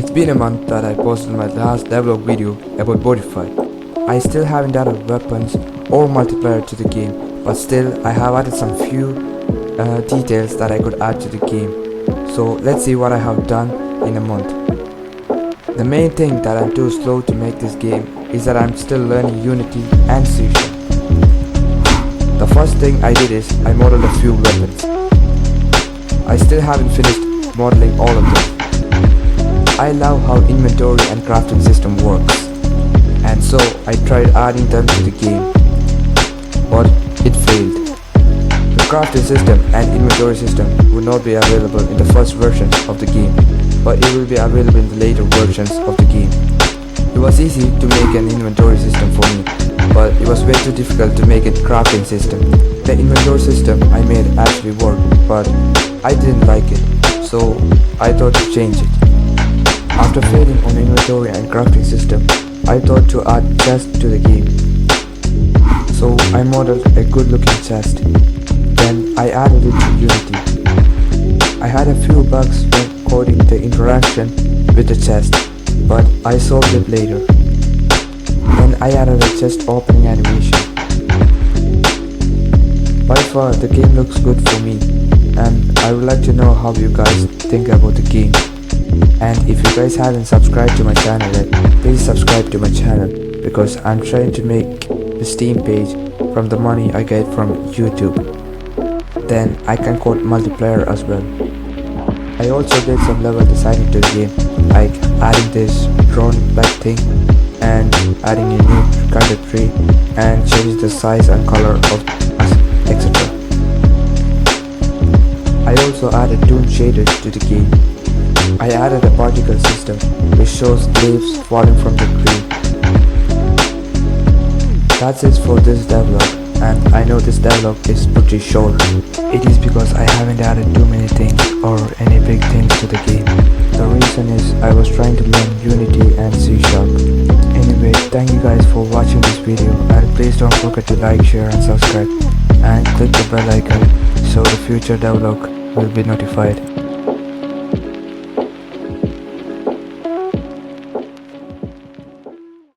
It's been a month that I posted my last Devlog video about Modify. I still haven't added weapons or multiplayer to the game, but still I have added some few details that I could add to the game. So let's see what I have done in a month. The main thing that I'm too slow to make this game is that I'm still learning Unity and C#. The first thing I did is I modeled a few weapons. I still haven't finished modeling all of them. I love how inventory and crafting system works, and so I tried adding them to the game, but it failed. The crafting system and inventory system will not be available in the first versions of the game, but it will be available in the later versions of the game. It was easy to make an inventory system for me, but it was way too difficult to make a crafting system. The inventory system I made actually worked, but I didn't like it, so I thought to change it. After failing on the inventory and crafting system, I thought to add chest to the game. So I modeled a good looking chest. Then I added it to Unity. I had a few bugs when coding the interaction with the chest, but I solved it later. Then I added a chest opening animation. By far the game looks good for me, and I would like to know how you guys think about the game. And if you guys haven't subscribed to my channel yet, please subscribe to my channel, because I'm trying to make the Steam page from the money I get from YouTube. Then I can code multiplayer as well. I also did some level designing to the game, like adding this drone like thing and adding a new kind of tree and changing the size and color of etc. I also added toon shaders to the game. I added a particle system which shows leaves falling from the tree. That's it for this devlog, and I know this devlog is pretty short. It is because I haven't added too many things or any big things to the game. The reason is I was trying to learn Unity and C#. Anyway, thank you guys for watching this video, and please don't forget to like, share and subscribe, and click the bell icon so the future devlog will be notified.